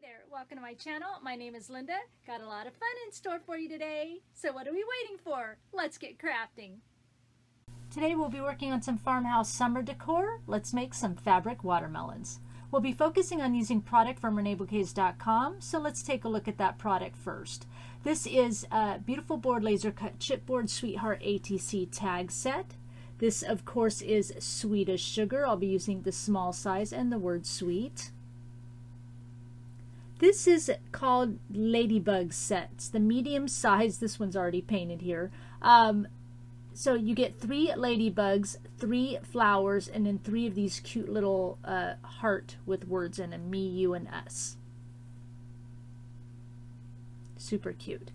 there, welcome to my channel. My name is Linda. Got a lot of fun in store for you today. So what are we waiting for? Let's get crafting. Today we'll be working on some farmhouse summer decor. Let's make some fabric watermelons. We'll be focusing on using product from Reneabouquets.com, so let's take a look at that product first. This is a beautiful board laser cut chipboard Sweetheart ATC tag set. This of course is sweet as sugar. I'll be using the small size and the word sweet. This is called Ladybug sets, the medium size. This one's already painted here. So you get 3 ladybugs, 3 flowers, and then 3 of these cute little heart with words in them, me, you, and us. Super cute.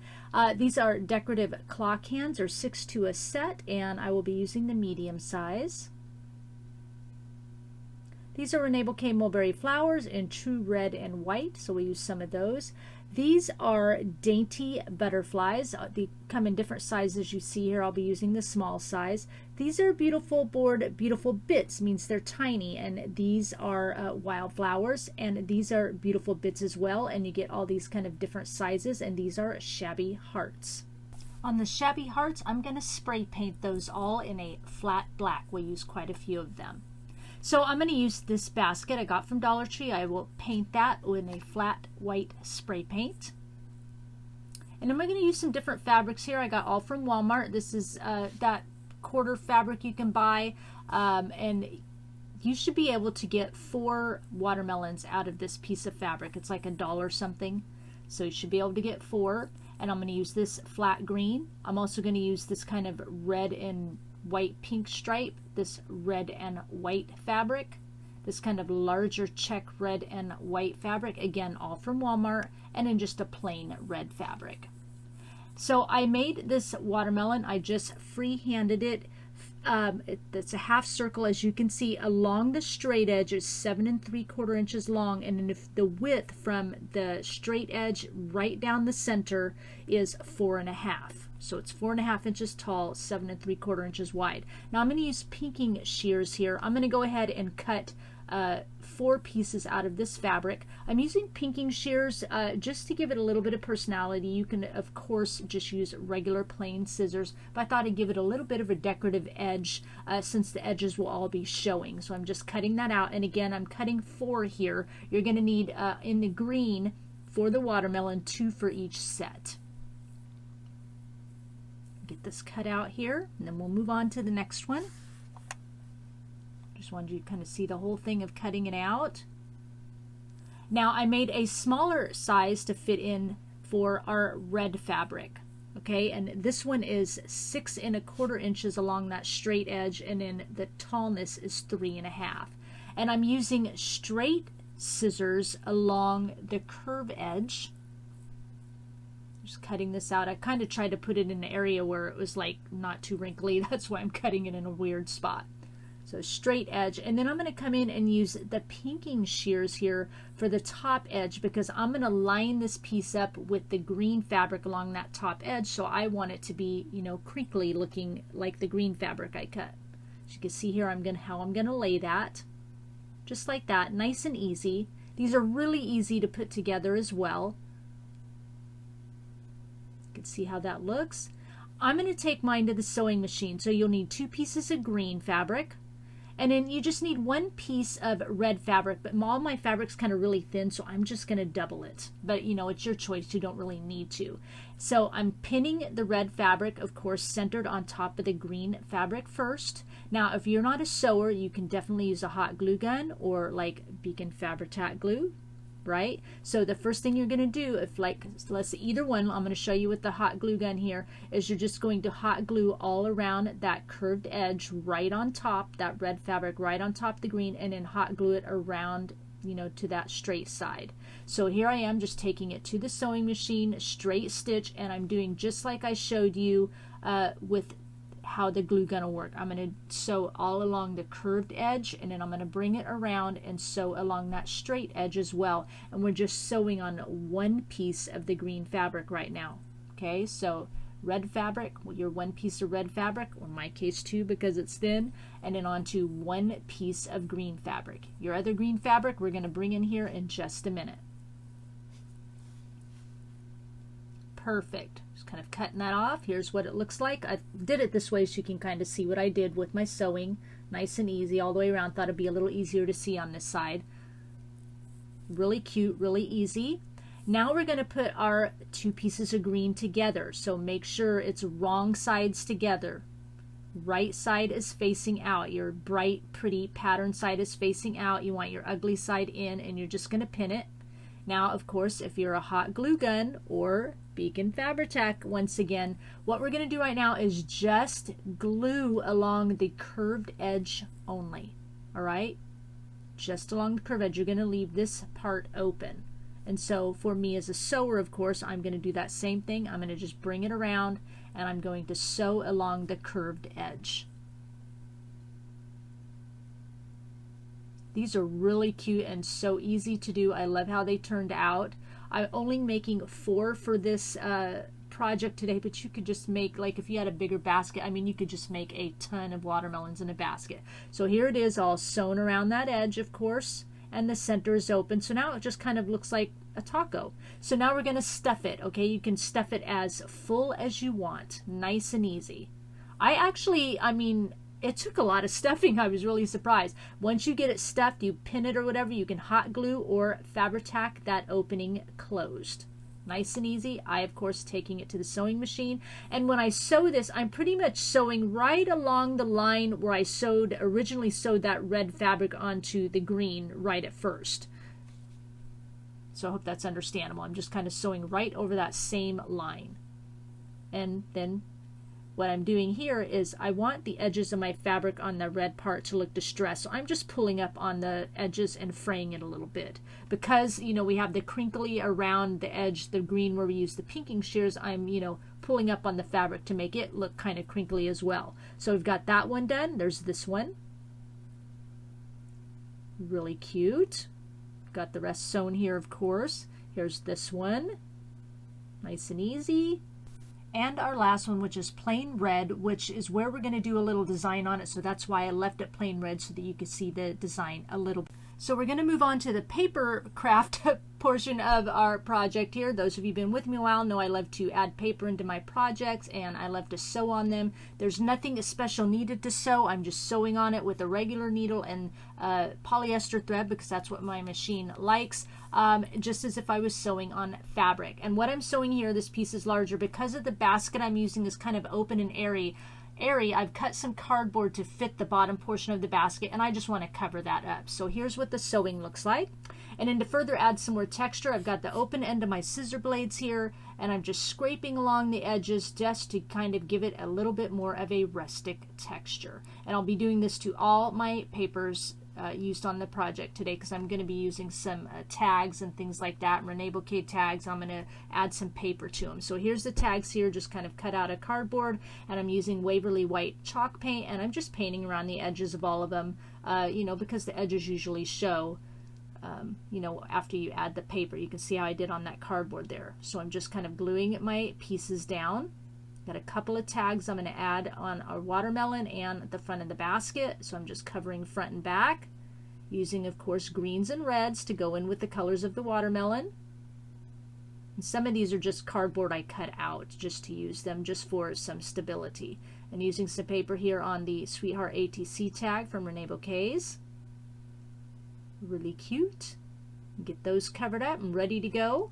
These are decorative clock hands, or 6 to a set, and I will be using the medium size. These are Reneabouquet mulberry flowers in true red and white, so we use some of those. These are dainty butterflies. They come in different sizes you see here. I'll be using the small size. These are beautiful board, beautiful bits, means they're tiny, and these are wildflowers, and these are beautiful bits as well, and you get all these kind of different sizes, and these are shabby hearts. On the shabby hearts, I'm going to spray paint those all in a flat black. We'll use quite a few of them. So I'm going to use this basket I got from Dollar Tree. I will paint that in a flat white spray paint. And then we're going to use some different fabrics here. I got all from Walmart. This is that quarter fabric you can buy. And you should be able to get 4 watermelons out of this piece of fabric. It's like $1 something. So you should be able to get 4. And I'm going to use this flat green. I'm also going to use this kind of red and white pink stripe, this red and white fabric, this kind of larger check red and white fabric, again all from Walmart, and then just a plain red fabric. So I made this watermelon. I just free-handed it. It's a half circle, as you can see. Along the straight edge is 7 3/4 inches long, and then if the width from the straight edge right down the center is 4.5. So it's 4.5 inches tall, 7 3/4 inches wide. Now I'm going to use pinking shears here. I'm going to go ahead and cut 4 pieces out of this fabric. I'm using pinking shears just to give it a little bit of personality. You can of course just use regular plain scissors, but I thought I'd give it a little bit of a decorative edge since the edges will all be showing. So I'm just cutting that out, and again I'm cutting 4 here. You're going to need in the green for the watermelon 2 for each set. Get this cut out here, and then we'll move on to the next one. Just wanted you to kind of see the whole thing of cutting it out. Now I made a smaller size to fit in for our red fabric. Okay, and this one is 6 1/4 inches along that straight edge, and then the tallness is 3.5. And I'm using straight scissors along the curve edge. Just cutting this out. I kind of tried to put it in an area where it was like not too wrinkly. That's why I'm cutting it in a weird spot. So straight edge, and then I'm going to come in and use the pinking shears here for the top edge, because I'm going to line this piece up with the green fabric along that top edge, so I want it to be, you know, crinkly looking like the green fabric I cut. As you can see here, how I'm going to lay that. Just like that, nice and easy. These are really easy to put together as well. You can see how that looks. I'm going to take mine to the sewing machine. So you'll need 2 pieces of green fabric, and then you just need 1 piece of red fabric, but all my fabric's kind of really thin, so I'm just going to double it. But you know, it's your choice. You don't really need to. So I'm pinning the red fabric, of course, centered on top of the green fabric first. Now, if you're not a sewer, you can definitely use a hot glue gun or like Beacon Fabri-Tac glue. Right? So the first thing you're going to do, if like, let's say either one, I'm going to show you with the hot glue gun here, is you're just going to hot glue all around that curved edge right on top, that red fabric right on top of the green, and then hot glue it around, you know, to that straight side. So here I am just taking it to the sewing machine, straight stitch, and I'm doing just like I showed you with how the glue gun will work. I'm going to sew all along the curved edge, and then I'm going to bring it around and sew along that straight edge as well. And we're just sewing on 1 piece of the green fabric right now. Okay, so red fabric, your 1 piece of red fabric, or in my case 2 because it's thin, and then onto 1 piece of green fabric. Your other green fabric we're going to bring in here in just a minute. Perfect. Just kind of cutting that off. Here's what it looks like. I did it this way so you can kind of see what I did with my sewing. Nice and easy all the way around. Thought it'd be a little easier to see on this side. Really cute, really easy. Now we're going to put our two pieces of green together. So make sure it's wrong sides together. Right side is facing out. Your bright, pretty pattern side is facing out. You want your ugly side in, and you're just going to pin it. Now, of course, if you're a hot glue gun or Beacon Fabri-Tac, once again, what we're going to do right now is just glue along the curved edge only. All right? Just along the curved edge. You're going to leave this part open. And so for me as a sewer, of course, I'm going to do that same thing. I'm going to just bring it around and I'm going to sew along the curved edge. These are really cute and so easy to do. I love how they turned out. I'm only making 4 for this project today, but you could just make, like if you had a bigger basket, I mean, you could just make a ton of watermelons in a basket. So here it is all sewn around that edge, of course, and the center is open. So now it just kind of looks like a taco. So now we're going to stuff it, okay? You can stuff it as full as you want. Nice and easy. I mean, it took a lot of stuffing. I was really surprised. Once you get it stuffed, you pin it or whatever, you can hot glue or Fabri-Tac that opening closed. Nice and easy. I, of course, taking it to the sewing machine. And when I sew this, I'm pretty much sewing right along the line where I originally sewed that red fabric onto the green right at first. So I hope that's understandable. I'm just kind of sewing right over that same line. And then what I'm doing here is I want the edges of my fabric on the red part to look distressed. So I'm just pulling up on the edges and fraying it a little bit. Because, you know, we have the crinkly around the edge, the green where we use the pinking shears, I'm, you know, pulling up on the fabric to make it look kind of crinkly as well. So we've got that one done. There's this one. Really cute. Got the rest sewn here, of course. Here's this one. Nice and easy. And our last one, which is plain red, which is where we're going to do a little design on it. So that's why I left it plain red so that you could see the design a little bit. So we're going to move on to the paper craft portion of our project here. Those of you who've been with me a while know I love to add paper into my projects and I love to sew on them. There's nothing special needed to sew. I'm just sewing on it with a regular needle and polyester thread because that's what my machine likes, just as if I was sewing on fabric. And what I'm sewing here, this piece is larger because of the basket I'm using is kind of open and airy. I've cut some cardboard to fit the bottom portion of the basket and I just want to cover that up. So here's what the sewing looks like. And then to further add some more texture, I've got the open end of my scissor blades here and I'm just scraping along the edges just to kind of give it a little bit more of a rustic texture. And I'll be doing this to all my papers used on the project today because I'm going to be using some tags and things like that, Reneabouquets tags. I'm going to add some paper to them. So here's the tags here, just kind of cut out of cardboard, and I'm using Waverly White chalk paint, and I'm just painting around the edges of all of them, you know, because the edges usually show, you know, after you add the paper. You can see how I did on that cardboard there. So I'm just kind of gluing my pieces down. Got a couple of tags I'm going to add on our watermelon and the front of the basket. So I'm just covering front and back, using, of course, greens and reds to go in with the colors of the watermelon. And some of these are just cardboard I cut out just to use them just for some stability. And using some paper here on the Sweetheart ATC tag from Reneabouquets. Really cute. Get those covered up and ready to go.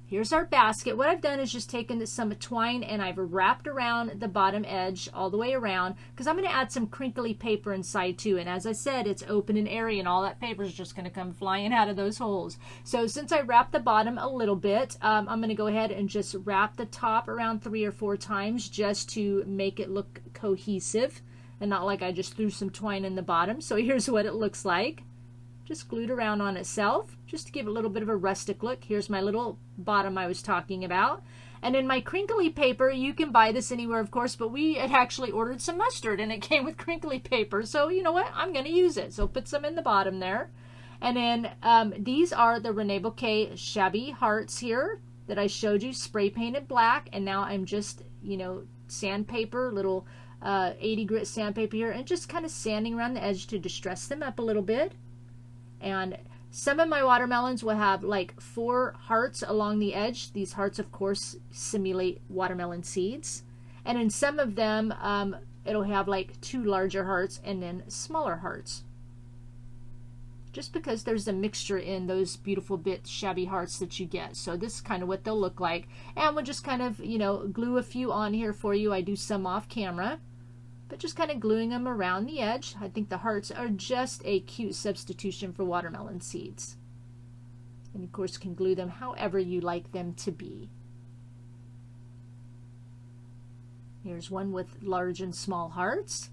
Here's our basket. What I've done is just taken some twine and I've wrapped around the bottom edge all the way around because I'm going to add some crinkly paper inside too. And as I said, it's open and airy and all that paper is just going to come flying out of those holes. So since I wrapped the bottom a little bit, I'm going to go ahead and just wrap the top around 3 or 4 times just to make it look cohesive and not like I just threw some twine in the bottom. So here's what it looks like. Just glued around on itself, just to give it a little bit of a rustic look. Here's my little bottom I was talking about. And in my crinkly paper, you can buy this anywhere, of course, but we had actually ordered some mustard and it came with crinkly paper. So you know what? I'm going to use it. So put some in the bottom there. And then these are the Reneabouquets Shabby Hearts here that I showed you, spray painted black. And now I'm just, you know, sandpaper, little 80 grit sandpaper here, and just kind of sanding around the edge to distress them up a little bit. And Some of my watermelons will have like 4 hearts along the edge. These hearts, of course, simulate watermelon seeds. And in some of them, it'll have like 2 larger hearts and then smaller hearts. Just because there's a mixture in those beautiful bit shabby hearts that you get. So this is kind of what they'll look like. And we'll just kind of, you know, glue a few on here for you. I do some off camera. But just kind of gluing them around the edge. I think the hearts are just a cute substitution for watermelon seeds. And of course, can glue them however you like them to be. Here's one with large and small hearts.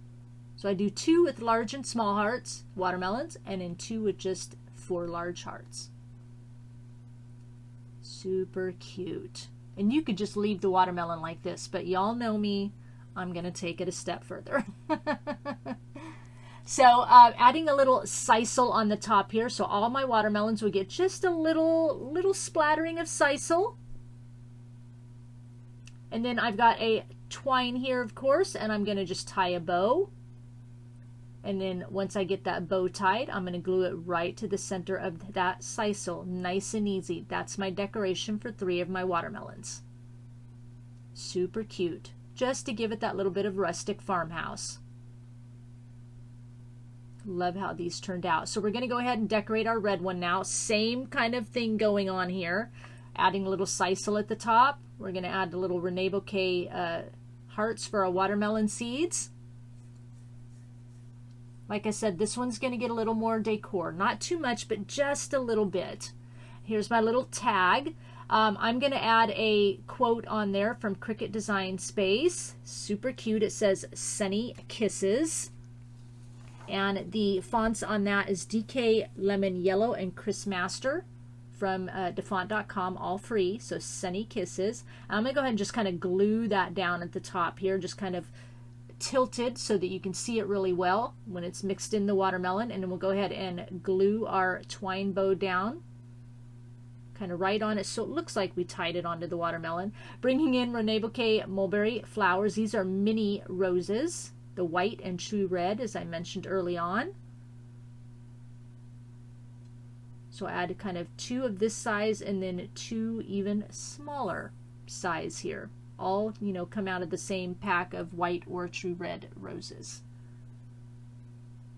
So I do 2 with large and small hearts, watermelons, and then 2 with just 4 large hearts. Super cute. And you could just leave the watermelon like this, but y'all know me. I'm going to take it a step further. So adding a little sisal on the top here. So all my watermelons will get just a little splattering of sisal. And then I've got a twine here, of course, and I'm going to just tie a bow. And then once I get that bow tied, I'm going to glue it right to the center of that sisal. Nice and easy. That's my decoration for 3 of my watermelons. Super cute. Just to give it that little bit of rustic farmhouse. Love how these turned out. So we're going to go ahead and decorate our red one now. Same kind of thing going on here. Adding a little sisal at the top. We're going to add a little Reneabouquets hearts for our watermelon seeds. Like I said, this one's going to get a little more decor. Not too much, but just a little bit. Here's my little tag. I'm going to add a quote on there from Cricut Design Space. Super cute. It says Sunny Kisses. And the fonts on that is DK Lemon Yellow and Chris Master from defont.com, all free. So Sunny Kisses. I'm going to go ahead and just kind of glue that down at the top here. Just kind of tilted so that you can see it really well when it's mixed in the watermelon. And then we'll go ahead and glue our twine bow down. Kind of right on it, so it looks like we tied it onto the watermelon. Bringing in Reneabouquets mulberry flowers. These are mini roses, the white and true red, as I mentioned early on. So I add kind of 2 of this size and then 2 even smaller size here. All, you know, come out of the same pack of white or true red roses.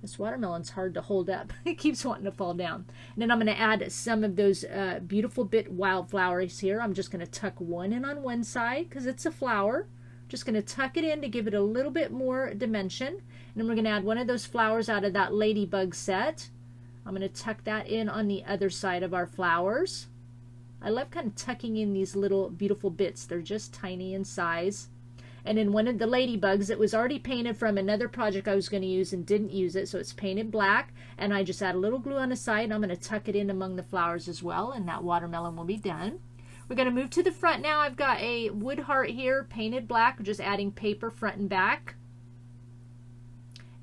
This watermelon's hard to hold up. It keeps wanting to fall down. And then I'm going to add some of those beautiful bit wildflowers here. I'm just going to tuck one in on one side because it's a flower. Just going to tuck it in to give it a little bit more dimension. And then we're going to add one of those flowers out of that ladybug set. I'm going to tuck that in on the other side of our flowers. I love kind of tucking in these little beautiful bits. They're just tiny in size. And then one of the ladybugs, it was already painted from another project I was going to use and didn't use it, so it's painted black. And I just add a little glue on the side, and I'm going to tuck it in among the flowers as well, and that watermelon will be done. We're going to move to the front now. I've got a wood heart here, painted black. We're just adding paper front and back.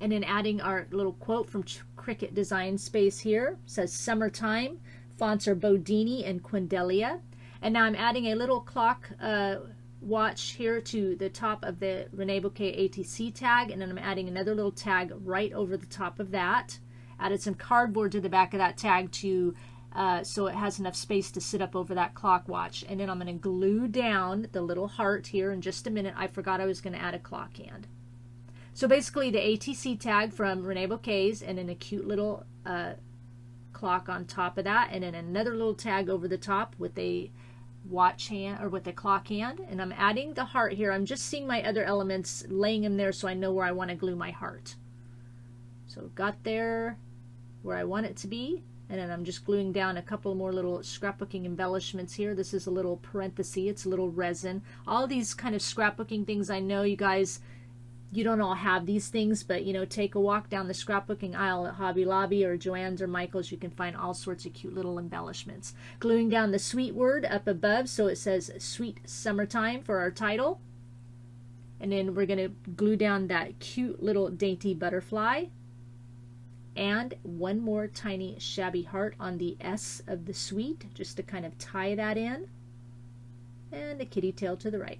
And then adding our little quote from Cricut Design Space here. It says, Summertime. Fonts are Bodini and Quindelia. And now I'm adding a little clock watch here to the top of the Reneabouquets ATC tag, and then I'm adding another little tag right over the top of that. Added some cardboard to the back of that tag to so it has enough space to sit up over that clock watch. And then I'm going to glue down the little heart here in just a minute. I forgot I was going to add a clock hand. So basically the ATC tag from Reneabouquets, and then a cute little clock on top of that, and then another little tag over the top with a watch hand or with a clock hand. And I'm adding the heart here. I'm just seeing my other elements, laying them there so I know where I want to glue my heart. So got there where I want it to be, and then I'm just gluing down a couple more little scrapbooking embellishments here. This is a little parenthesis, it's a little resin. All these kind of scrapbooking things, I know you guys, you don't all have these things, but you know, take a walk down the scrapbooking aisle at Hobby Lobby or Joann's or Michael's. You can find all sorts of cute little embellishments. Gluing down the sweet word up above so it says Sweet Summertime for our title. And then we're going to glue down that cute little dainty butterfly. And one more tiny shabby heart on the S of the sweet, just to kind of tie that in. And a kitty tail to the right.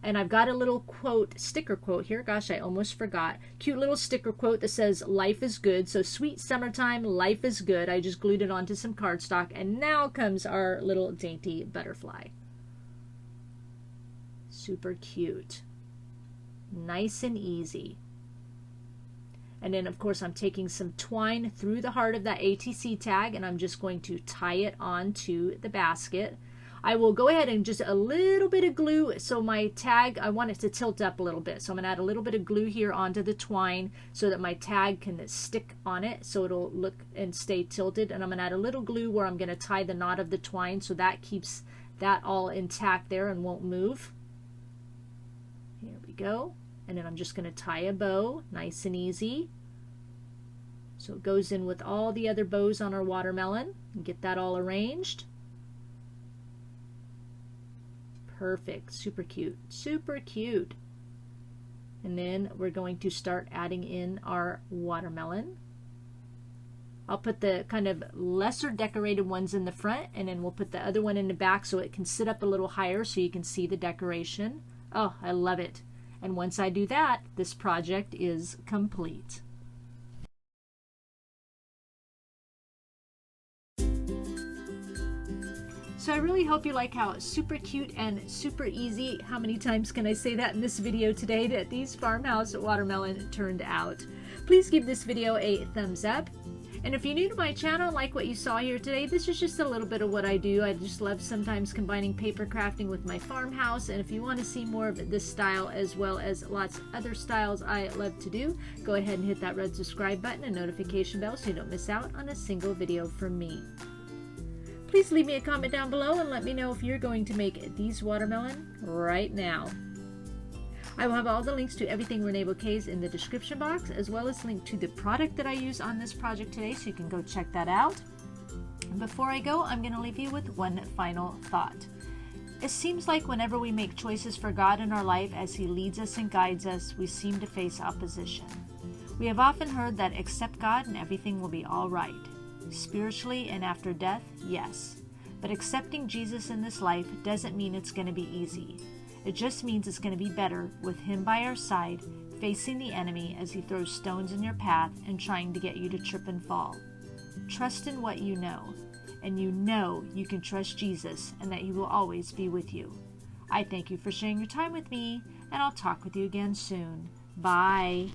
And I've got a little quote, sticker quote here. Gosh, I almost forgot. Cute little sticker quote that says, life is good. So sweet summertime, life is good. I just glued it onto some cardstock. And now comes our little dainty butterfly. Super cute. Nice and easy. And then, of course, I'm taking some twine through the heart of that ATC tag, and I'm just going to tie it onto the basket. I will go ahead and just a little bit of glue, so my tag, I want it to tilt up a little bit. So I'm going to add a little bit of glue here onto the twine so that my tag can stick on it, so it'll look and stay tilted. And I'm going to add a little glue where I'm going to tie the knot of the twine, so that keeps that all intact there and won't move. Here we go. And then I'm just going to tie a bow, nice and easy. So it goes in with all the other bows on our watermelon, and get that all arranged. Perfect, super cute, super cute. And then we're going to start adding in our watermelon. I'll put the kind of lesser decorated ones in the front, and then we'll put the other one in the back so it can sit up a little higher so you can see the decoration. Oh, I love it. And once I do that, this project is complete. So I really hope you like how super cute and super easy, how many times can I say that in this video today, that these farmhouse watermelon turned out. Please give this video a thumbs up. And if you're new to my channel, like what you saw here today, this is just a little bit of what I do. I just love sometimes combining paper crafting with my farmhouse. And if you want to see more of this style as well as lots of other styles I love to do, go ahead and hit that red subscribe button and notification bell so you don't miss out on a single video from me. Please leave me a comment down below and let me know if you're going to make these watermelon right now. I will have all the links to everything Reneabouquets in the description box, as well as link to the product that I use on this project today, so you can go check that out. Before I go, I'm going to leave you with one final thought. It seems like whenever we make choices for God in our life as He leads us and guides us, we seem to face opposition. We have often heard that accept God and everything will be all right. Spiritually and after death, yes. But accepting Jesus in this life doesn't mean it's going to be easy. It just means it's going to be better with Him by our side, facing the enemy as he throws stones in your path and trying to get you to trip and fall. Trust in what you know, and you know you can trust Jesus and that He will always be with you. I thank you for sharing your time with me, and I'll talk with you again soon. Bye.